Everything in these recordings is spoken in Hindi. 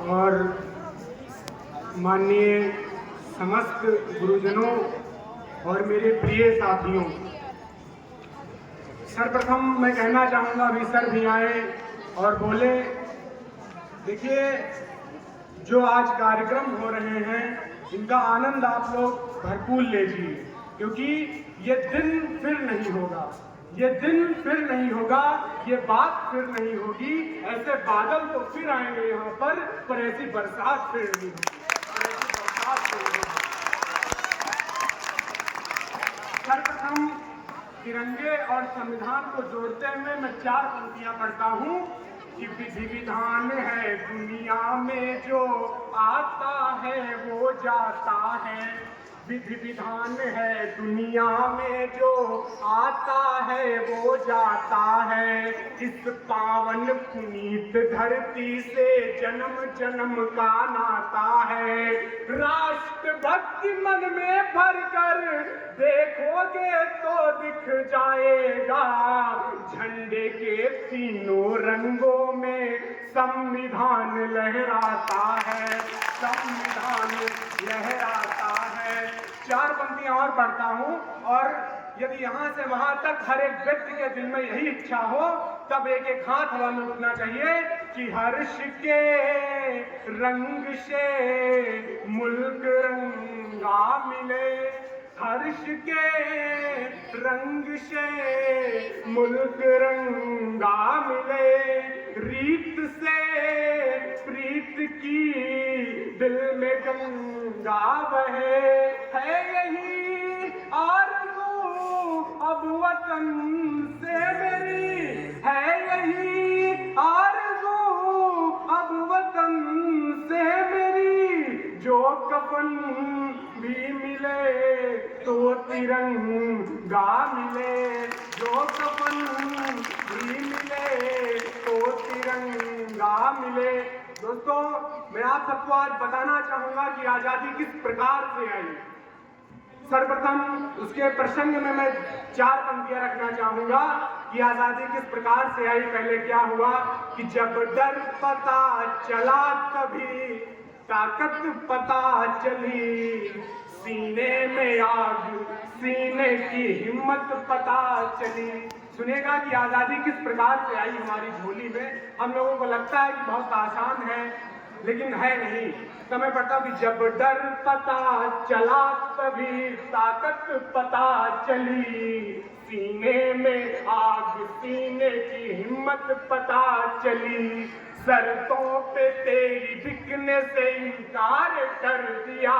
और माननीय समस्त गुरुजनों और मेरे प्रिय साथियों, सर्वप्रथम मैं कहना चाहूँगा, अभी सर भी आए और बोले, देखिए जो आज कार्यक्रम हो रहे हैं इनका आनंद आप लोग भरपूर लीजिए, क्योंकि ये दिन फिर नहीं होगा, ये दिन फिर नहीं होगा, ये बात फिर नहीं होगी। ऐसे बादल तो फिर आएंगे यहाँ पर ऐसी बरसात फिर नहीं होगी, ऐसी बरसात फिर नहीं होगी। सर्वप्रथम तिरंगे और संविधान को जोड़ते हुए मैं 4 पंक्तियां पढ़ता हूँ कि विधि विधान है दुनिया में जो आता है वो जाता है। विधि विधान है दुनिया में जो आता है वो जाता है। इस पावन पुनीत धरती से जन्म जन्म का नाता है। राष्ट्रभक्ति मन में भरकर देखोगे तो दिख जाएगा, झंडे के तीनों रंगों में संविधान लहराता है, संविधान लहराता है। 4 पंक्तियां और पढ़ता हूं, और यदि यहां से वहां तक हर एक व्यक्ति के दिल में यही इच्छा हो तब एक एक हाथ हवा में उठना चाहिए कि हर्ष के रंग से मुल्क रंगा मिले, हर्ष के रंग से मुल्क रंगा मिले, रीत से प्रीत की दिल में गंगा बहे। है यही आरज़ू अब वतन से मेरी, है यही आरज़ू अब वतन से मेरी, जो कफन भी मिले तो तिरंगा मिले, जो कफन भी मिले तो तिरंगा मिले। दोस्तों, मैं आप सबको आज बताना चाहूंगा कि आजादी किस प्रकार से आई। सर्वप्रथम उसके प्रसंग में मैं 4 पंक्तियां रखना चाहूंगा कि आजादी किस प्रकार से आई। पहले क्या हुआ कि जब डर पता चला तभी ताकत पता चली, सीने में आग सीने की हिम्मत पता चली। सुनेगा कि आजादी किस प्रकार से आई हमारी झोली में। हम लोगों को लगता है कि बहुत आसान है, लेकिन है नहीं। तो मैं पढ़ता हूँ कि जब डर पता चला तभी ताकत पता चली, सीने में आग सीने की हिम्मत पता चली, शर्तों पे तेरी बिकने से इनकार कर दिया,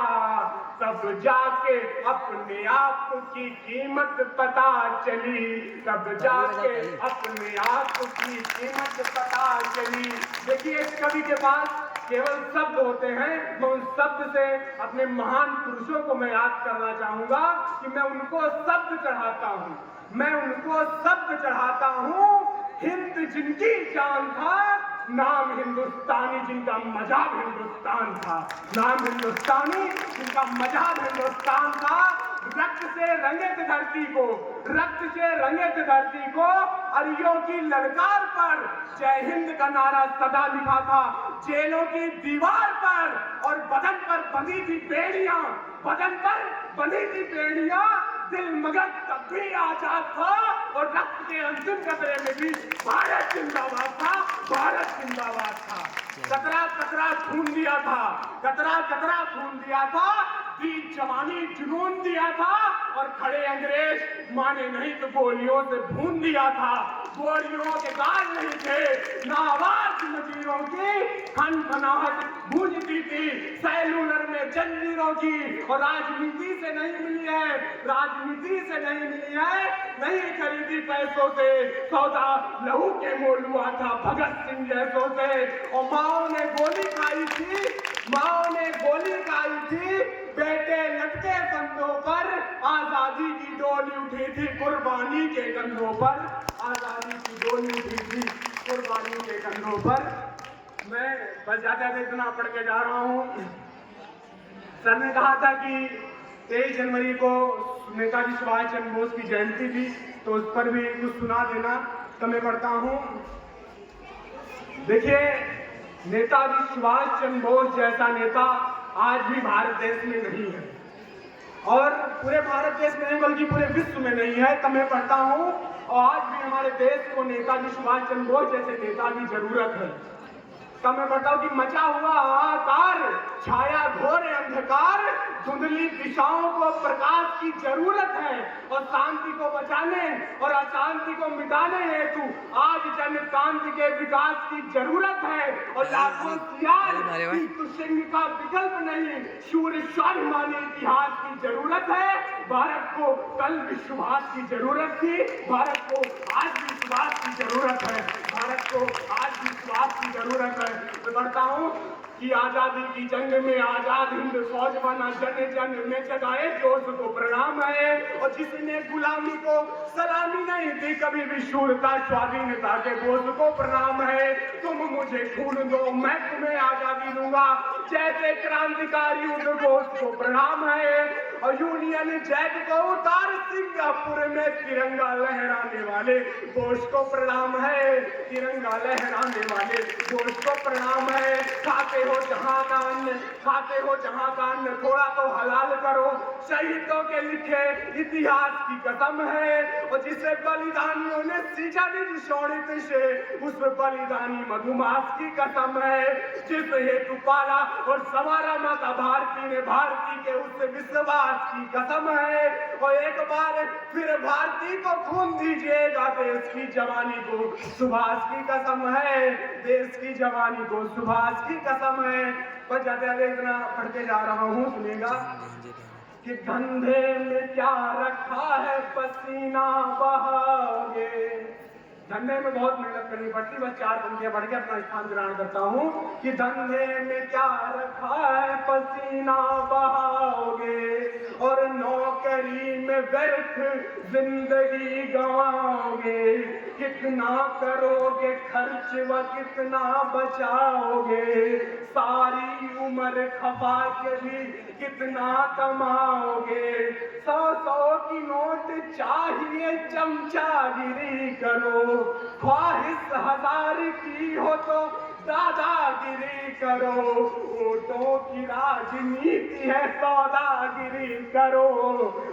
तब जाके अपने आप की कीमत पता चली, तब जाके अपने आप की कीमत पता चली। देखिए, इस कवि के पास केवल शब्द होते हैं। मैं उन शब्द से अपने महान पुरुषों को मैं याद करना चाहूंगा कि मैं उनको शब्द चढ़ाता हूँ, मैं उनको शब्द चढ़ाता हूँ। हिंद जिनकी जान था, नाम हिंदुस्तानी जिनका मजाब हिंदुस्तान था, नाम हिंदुस्तानी जिनका मजाब हिंदुस्तान था। रक्त से रंगित धरती को, रक्त से रंगित धरती को अरियों की ललकार पर जय हिंद का नारा सदा लिखा था, जेलों की दीवार पर और बदन पर बंधी थी बेड़ियां, बदन पर बंधी थी बेड़ियां। दिल मगर तब भी आजाद था और रक्त के अंतिम कतरे में भी भारत जिंदाबाद था, भारत जिंदाबाद था। कतरा कतरा खून दिया था, कतरा कतरा खून दिया था, बीच जवानी जुनून दिया था, और खड़े अंग्रेज माने नहीं तो गोलियों से भून दिया था। गोलियों के गाल नहीं थे ना आवाज मजीरों की, खनखनाहट गूंजती थी सेलुलर में जंजीरों की। और राजनीति से नहीं मिली है, राजनीति से नहीं मिली है, नहीं खरीदी पैसों से, सौदा लहू के मोल हुआ था भगत सिंह जैसों से। और माओ ने गोली खाई थी, माओ ने गोली खाई थी, बेटे लटके कंधों पर, आजादी की डोली उठी थी कुर्बानी के कंधों पर, आजादी की डोली उठी थी कुर्बानी के कंधों पर। मैं बस ज्यादा इतना पढ़ के जा रहा हूँ। सर ने कहा था कि 23 जनवरी को नेताजी सुभाष चंद्र बोस की जयंती थी, तो उस पर भी कुछ सुना देना। तो मैं पढ़ता हूँ। देखिए, नेताजी सुभाष चंद्र बोस जैसा नेता आज भी भारत देश में नहीं है, और पूरे भारत देश में नहीं बल्कि पूरे विश्व में नहीं है। तब मैं पढ़ता हूँ और आज भी हमारे देश को नेताजी सुभाष चंद्र बोस जैसे नेता की जरूरत है। तब मैं पढ़ता हूँ कि मचा हुआ हाहाकार, छाया घोर अंधकार, धुंधली दिशाओं को प्रकाश की जरूरत है, और शांति को बचाने और अशांति को मिटाने हेतु आज जनक्रांति के विकास की जरूरत है। और लाखों सिंह का विकल्प नहीं, शूर स्वाभिमानी इतिहास की जरूरत है। भारत को कल भी सुभाष की जरूरत थी, भारत को आज भी सुभाष की जरूरत है, भारत को आज भी सुभाष की जरूरत है। मैं पढ़ता हूँ कि आजादी की जंग में आजाद हिंद फौज बना, जन जन में जगाए जोश को प्रणाम है। और जिसने गुलामी को सलामी नहीं दी, कभी भी शूरता स्वाधीनता के बोझ को प्रणाम है। तुम मुझे खून दो, मैं तुम्हें आजादी दूंगा, जैसे क्रांतिकारी उद्घोष को प्रणाम है। और यूनियन जैक को उतार, सिंगापुर में तिरंगा लहराने वाले बोस को प्रणाम है, तिरंगा लहराने वाले बोस को प्रणाम है। खाते हो जहां का अन्न, खाते हो जहां का अन्न, थोड़ा तो हलाल करो, शहीदों के लिखे इतिहास की कसम है। और जिसे बलिदानियों ने सींचा निज शोणित से, उस बलिदानी मधुमास की कसम है। जिस हेतु पाला और संवारा माता भारती ने भारती के उस विश्वास की कसम है। और एक बार फिर भारती को खून दीजिएगा, देश की जवानी को सुभाष की कसम है, देश की जवानी को सुभाष की कसम है। पर जाते जाते इतना पढ़ते जा रहा हूँ, सुनिएगा कि धंधे में क्या रखा है पसीना बहाओगे। धंधे में बहुत मेहनत करनी पड़ती, बस 4 पंक्तियां पढ़ के अपना स्थान ग्रहण करता हूँ कि धंधे में क्या रखा है पसीना बहाओगे, और नौकरी में व्यर्थ जिंदगी गंवाओगे। कितना करोगे खर्च व कितना बचाओगे, सारी उम्र खपा के भी कितना कमाओगे। 100 की नोट चाहिए चमचागिरी करो, ख्वाहिश 1000 की हो तो दादागिरी करो। वोटों की राजनीति है सौदागिरी करो,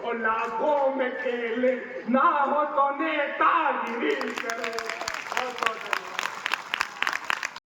और लाखों में खेल ना हो तो नेतागिरी करो।